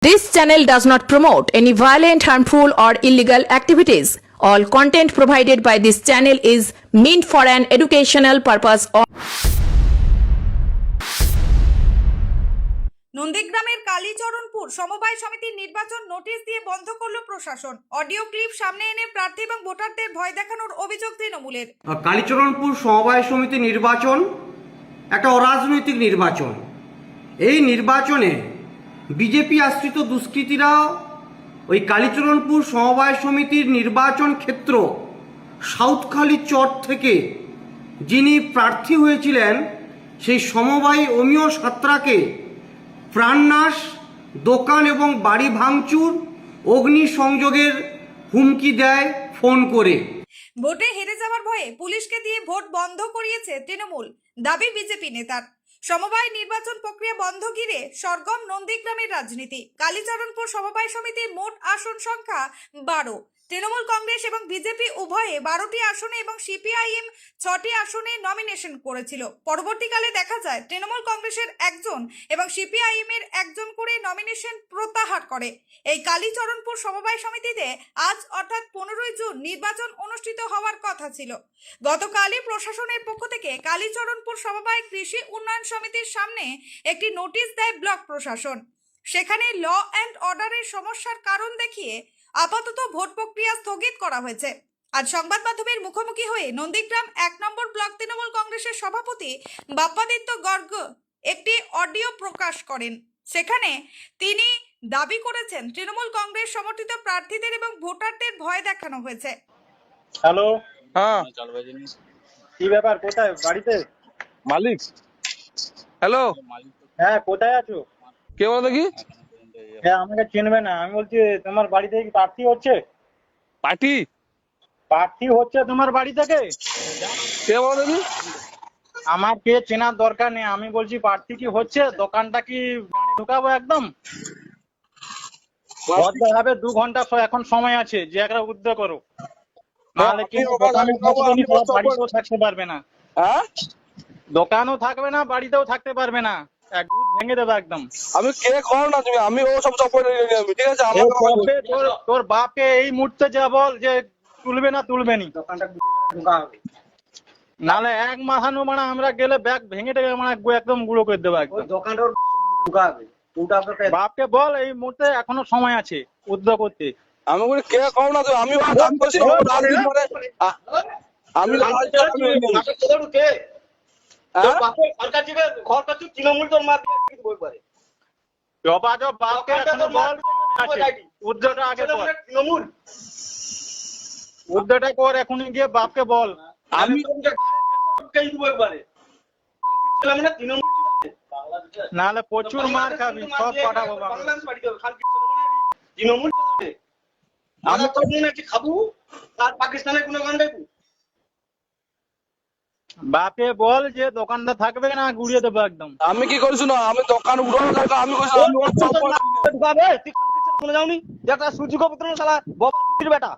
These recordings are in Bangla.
This channel does not promote any violent, harmful, or illegal activities. All content provided by this channel is meant for an educational purpose. নন্দীগ্রামের কালীচরণপুর সমবায় সমিতির নির্বাচন নোটিশ দিয়ে বন্ধ করল প্রশাসন। অডিও ক্লিপ সামনে এনে প্রার্থী এবং ভোটারদের ভয় দেখানোর অভিযোগ তৃণমূলের। কালীচরণপুর সমবায় সমিতি নির্বাচন একটা অরাজনৈতিক নির্বাচন। এই নির্বাচনে বিজেপি আশ্রিত দুষ্কৃতীরা ওই কালীচরণপুর সমবায় সমিতির নির্বাচন ক্ষেত্র সাউথখালী চর থেকে যিনি প্রার্থী হয়েছিলেন সেই সমবায় অমিয় সাত্রাকে প্রাণনাশ, দোকান এবং বাড়ি ভাঙচুর, অগ্নিসংযোগের হুমকি দেয় ফোন করে। ভোটে হেরে যাওয়ার ভয়ে পুলিশকে দিয়ে ভোট বন্ধ করিয়েছে তৃণমূল, দাবি বিজেপি নেতার। সমবায় নির্বাচন প্রক্রিয়া বন্ধ ঘিরে সরগম নন্দীগ্রামের রাজনীতি। কালীচরণপুর সমবায় সমিতির মোট আসন সংখ্যা 12। তৃণমূল কংগ্রেস এবং বিজেপি উভয়ে 12টি আসনে এবং সিপিআইএম 6টি আসনে নমিনেশন করেছিল। পরবর্তীকালে দেখা যায় তৃণমূল কংগ্রেসের একজন এবং সিপিআইএম এর একজন করে নমিনেশন প্রত্যাহার করে। এই কালীচরণপুর সমবায় সমিতিতে আজ অর্থাৎ 15ই জুন নির্বাচন অনুষ্ঠিত হওয়ার কথা ছিল। গতকালই প্রশাসনের পক্ষ থেকে কালীচরণপুর সমবায় কৃষি উন্নয়ন সমিতির সামনে একটি নোটিশ দেয় ব্লক প্রশাসন। সেখানে ল অ্যান্ড অর্ডারের সমস্যার কারণ দেখিয়ে আপাতত ভোট প্রক্রিয়া স্থগিত করা হয়েছে। আজ সংবাদ মাধ্যমের মুখোমুখি হয়ে নন্দীগ্রাম 1 নম্বর ব্লক তৃণমূল কংগ্রেসের সভাপতি বাপ্পাদিত্য গর্গ একটি অডিও প্রকাশ করেন। সেখানে তিনি দাবি করেছেন তৃণমূল কংগ্রেস সমর্থিত প্রার্থীদের এবং ভোটারদের ভয় দেখানো হয়েছে। হ্যালো, হ্যাঁ কি ব্যাপার? কোথায়? বাড়িতে? মালিক। হ্যালো, হ্যাঁ, কোথায় আছো? কে বলো দেখি? হ্যাঁ, আমাকে চিনবে না। আমি বলছি তোমার বাড়ি থেকে কি প্রার্থী হচ্ছে? পার্টি? প্রার্থী হচ্ছে তোমার বাড়ি থেকে? কে বলো দেখি? আমার কে চেনার দরকার নেই। আমি বলছি প্রার্থী কি হচ্ছে? দোকানটা কি ঢুকাবো একদম? ভদ্রভাবে 2 ঘন্টা এখন সময় আছে, যে একটা উদ্যোগ করো, নাহলে কি বাড়িতেও থাকতে পারবে না। হ্যাঁ, দোকানও থাকবে না, বাড়িতেও থাকতে পারবে না। এক দুধ ভেঙে দেবে একদম। আমি কে খাও না তুমি, আমি ও সব চপড়ে আমি, ঠিক আছে? তোর বাপকে এই মুহূর্তে যা বল যে তুলবে না, তুলবে নি। নাহলে এক মাথানো মানে আমরা গেলে ব্যাগ ভেঙে টেকে মানে একদম গুঁড়ো করে দেবো একদম। বাপকে বল এই মুহূর্তে এখনো সময় আছে উদ্যোগ করতে। আমি বলি কে খাও না তুমি, আমি আমি তৃণমূল তোর মা উদ্যোগটা আগে তৃণমূল উদ্যোগটা কর, এখনই গিয়ে বাপকে বল। আমি নাহলে প্রচুর মার খাবি, সব পাঠাবো তৃণমূল। আমি তো খাবো আর পাকিস্তানের কোনো গান গাইবো। বাপে বল যে দোকানটা থাকবে না, গুড়িয়ে দেবো একদম। আমি কি করেছি না? আমি দোকান উড়ানো দরকার, আমি করেছি শুনে যাওনি যে একটা সুযোগ পুত্র শালা বাবা বেটা,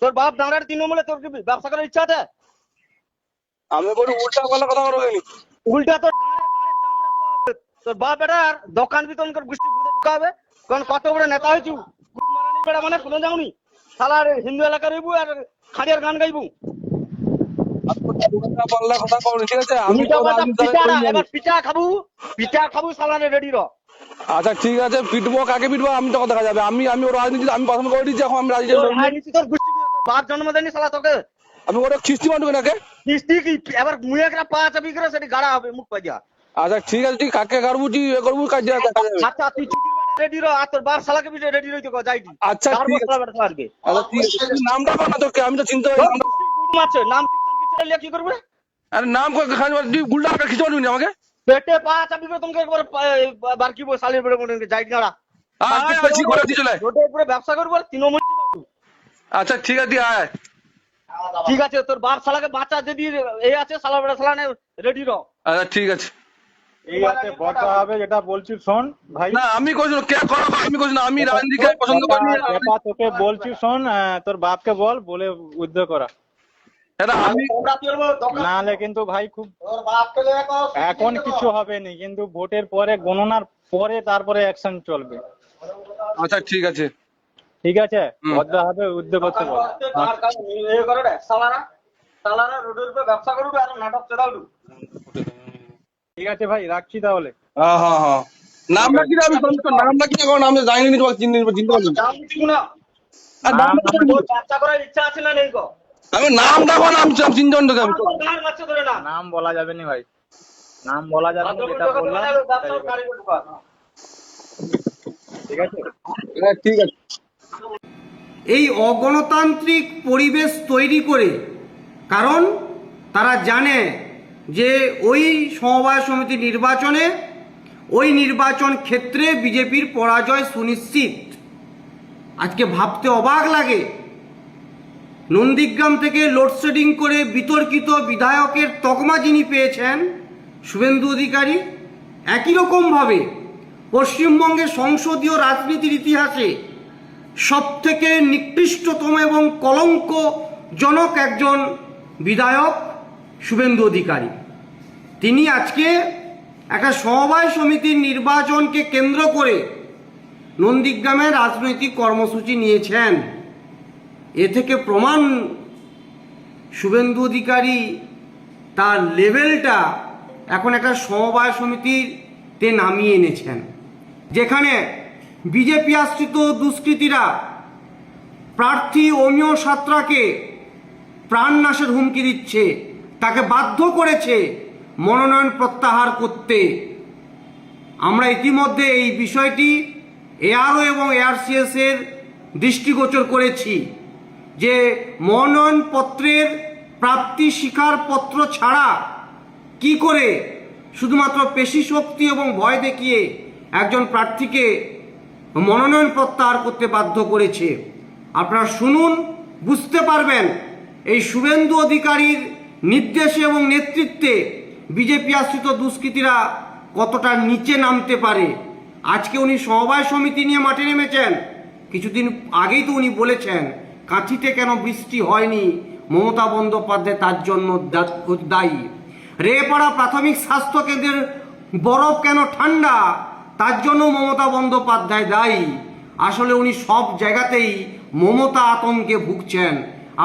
তোর বাপ দাঁড়ার তৃণমূলে তোর কি ব্যবসা করার ইচ্ছা আছে? আমি বলি উল্টা পাল্টা কথা বলো কেন? উল্টা তোর বাপ বেটা দোকান বিতরণ করে গোষ্ঠী ঘুরে ঢুকাবে। কারণ কত বড় নেতা হয়েছু, বেটা মানে শুনে যাওনি শালা হিন্দু এলাকার হইবু আর খাড়িয়ার গান গাইবু। কথা কও, ঠিক আছে? আমি এবার পিঠা খাবো সালানে রেডি র। আচ্ছা ঠিক আছে, পিটবো, কাকে পিটবো আমি তো দেখা যাবে। আমি ওর রাজনীতি আমি পছন্দ করে দিচ্ছি, এখন আমি রাজনীতি। তোর গোষ্ঠী বাপ জন্ম দেয়নি শালা তোকে। আমি ওটা খিস্তি মানুষ নাকি? কিস্তি কি এবার মুয়ে একটা পা চাবি করে সেটি গাড়া হবে মুখ পাইয়া। আচ্ছা ঠিক আছে, তুই কাকে গাড়বু এ করবু কাজ দেখা যাবে। আচ্ছা তুই চুটির বেটা রেডি র, আর তোর বাপ শালাকে পিঠে রেডি রইতে কো যাইতি। আচ্ছা ঠিক আছে, আসবে। আচ্ছা ঠিক আছে, তুই নামটা বল না, তোকে আমি তো চিনতে পারি না। গুড মারছে নাম কি খান কি ছেলে কি করবে? আরে নাম কই খান তুই গুলটা আগে খিচে মারবি না আমাকে? পেটে পা চাবি করে তোমাকে একবার বারকি বই শালের বেড়ে মনে যাইতি গাড়া। আয় ঠিক করে দি চলে। রোডে উপরে ব্যবসা করব তৃণমূল। আচ্ছা ঠিক আছে, তুই আয়। ঠিক আছে, তোর বাপ শালাকে বাচ্চা যদি এই আছে শালা বেটা শালানে রেডি র। আচ্ছা ঠিক আছে, এই আছে বড় হবে যেটা বলছি শোন ভাই। না আমি কইছ না, কে করব আমি কইছ না, আমি রাজনীতিকে পছন্দ করি না। এটা তোকে বলছি শোন, তোর বাপকে বল বলে উদ্যোগ করা। এটা আমি নাহলে কিন্তু ভাই খুব এখন কিছু হবে না, কিন্তু ভোটের পরে গণনার পরে তারপরে অ্যাকশন চলবে। আচ্ছা ঠিক আছে। ঠিক আছে, ভদ্র হবে উদ্যোগ করতে বল। সালারা রোডের উপর ব্যবসা করবে আর নাটক চালালু। ঠিক আছে ভাই, রাখছি তাহলে। হ্যাঁ হ্যাঁ হ্যাঁ, নামটা কি আমি নামটা কি এখন আমি জানি না, চিনতে পারছি নাম কিছু না, আর নামটা কি? তোর চর্চা করার ইচ্ছা আছে না নেই গো? আমি নামটা কোন আমি চিনজন তো আমি গান মারছে ধরে না, নাম বলা যাবে না ভাই, নাম বলা যাবে না, যেটা বললাম ব্যবসা কারিগর ঢোকা। ঠিক আছে। হ্যাঁ, ঠিক আছে। এই অগণতান্ত্রিক পরিবেশ তৈরি করে, কারণ তারা জানে যে ওই সমবায় সমিতি নির্বাচনে ওই নির্বাচন ক্ষেত্রে বিজেপির পরাজয় সুনিশ্চিত। আজকে ভাবতে অবাক লাগে, নন্দীগ্রাম থেকে লোডশেডিং করে বিতর্কিত বিধায়কের তকমা যিনি পেয়েছেন শুভেন্দু অধিকারী, একই রকমভাবে পশ্চিমবঙ্গের সংসদীয় রাজনীতির ইতিহাসে সবথেকে নিকৃষ্টতম এবং কলঙ্কজনক একজন বিধায়ক শুভেন্দু অধিকারী, তিনি আজকে একটা সমবায় সমিতির নির্বাচনকে কেন্দ্র করে নন্দীগ্রামে রাজনৈতিক কর্মসূচি নিয়েছেন। এ থেকে প্রমাণ শুভেন্দু অধিকারী তার লেভেলটা এখন একটা সমবায় সমিতিতে নামিয়ে এনেছেন, যেখানে বিজেপি আশ্রিত দুষ্কৃতীরা প্রার্থী অমিয় সাঁতরাকে প্রাণনাশের হুমকি দিচ্ছে, তাকে বাধ্য করেছে মনোনয়ন প্রত্যাহার করতে। আমরা ইতিমধ্যে এই বিষয়টি এআরও এবং এআরসিএস এর দৃষ্টিগোচর করেছি যে মনোনয়নপত্রের প্রাপ্তি স্বীকারপত্র ছাড়া কি করে শুধুমাত্র পেশি শক্তি এবং ভয় দেখিয়ে একজন প্রার্থীকে মনোনয়ন প্রত্যাহার করতে বাধ্য করেছে। আপনারা শুনুন, বুঝতে পারবেন এই শুভেন্দু অধিকারীর নির্দেশে এবং নেতৃত্বে বিজেপি আশ্রিত দুষ্কৃতীরা কতটা নিচে নামতে পারে। আজকে উনি সমবায় সমিতি নিয়ে মাঠে নেমেছেন, কিছুদিন আগেই তো উনি বলেছেন কাঁথিতে কেন বৃষ্টি হয়নি, মমতা বন্দ্যোপাধ্যায় তার জন্য দায়ী। রেপাড়া প্রাথমিক স্বাস্থ্য কেন্দ্রের বরফ কেন ঠান্ডা, তার জন্য মমতা বন্দ্যোপাধ্যায় দায়ী। আসলে উনি সব জায়গাতেই মমতা আতঙ্কে ভুগছেন।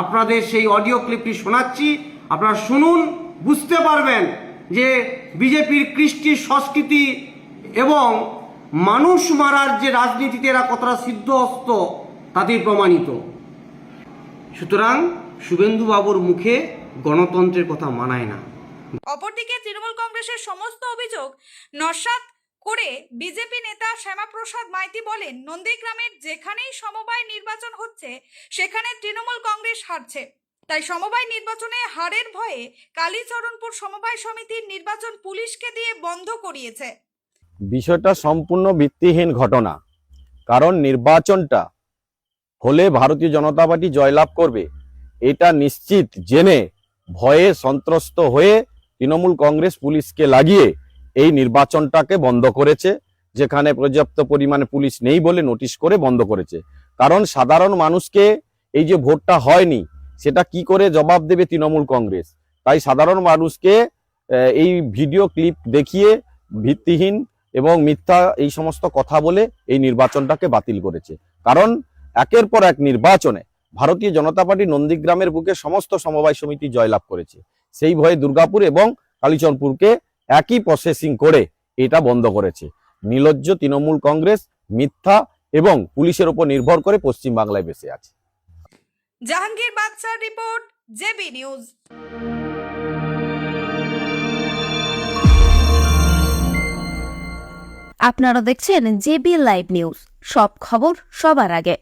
আপনাদের সেই অডিও ক্লিপটি শোনাচ্ছি, আপনারা শুনুন, বুঝতে পারবেন যে বিজেপির কৃষ্টি সংস্কৃতি এবং মানুষ মারার যে রাজনীতিতে এরা কতটা সিদ্ধহস্ত তাতেই প্রমাণিত। সুতরাং শুভেন্দু বাবুর মুখে গণতন্ত্রের কথা মানায় না। অপরদিকে তৃণমূল কংগ্রেসের সমস্ত অভিযোগ নস্যাৎ করে বিজেপি নেতা শ্যামাপ্রসাদ মাইতি বলেন, নন্দীগ্রামের যেখানেই সমবায় নির্বাচন হচ্ছে সেখানে তৃণমূল কংগ্রেস হারছে, তাই সমবায় নির্বাচনে হারের ভয়ে কালীচরণপুর সমবায় সমিতির নির্বাচন পুলিশকে দিয়ে বন্ধ করিয়েছে। বিষয়টা সম্পূর্ণ ভিত্তিহীন ঘটনা, কারণ নির্বাচনটা হলে ভারতীয় জনতা পার্টি জয়লাভ করবে এটা নিশ্চিত জেনে ভয়ে সন্ত্রস্ত হয়ে তৃণমূল কংগ্রেস পুলিশকে লাগিয়ে এই নির্বাচনটাকে বন্ধ করেছে, যেখানে পর্যাপ্ত পরিমাণে পুলিশ নেই বলে নোটিশ করে বন্ধ করেছে। কারণ সাধারণ মানুষকে এই যে ভোটটা হয়নি সেটা কি করে জবাব দেবে তৃণমূল কংগ্রেস, তাই সাধারণ মানুষকে এই ভিডিও ক্লিপ দেখিয়ে ভিত্তিহীন এবং মিথ্যা এই সমস্ত কথা বলে এই নির্বাচনটাকে বাতিল করেছে। কারণ একের পর এক নির্বাচনে ভারতীয় জনতা পার্টি নন্দীগ্রামের বুকে সমস্ত সমবায় সমিতি জয়লাভ করেছে, সেই ভয়ে দুর্গাপুর এবং কালীচরণপুরকে একই প্রসেসিং করে এটা বন্ধ করেছে। নির্লজ্জ তৃণমূল কংগ্রেস মিথ্যা এবং পুলিশের উপর নির্ভর করে পশ্চিমবাংলায় বেঁচে আছে। জাহাঙ্গীর বাদশার রিপোর্ট, জেবি নিউজ। আপনারা দেখছেন জেবি লাইভ নিউজ, সব খবর সবার আগে।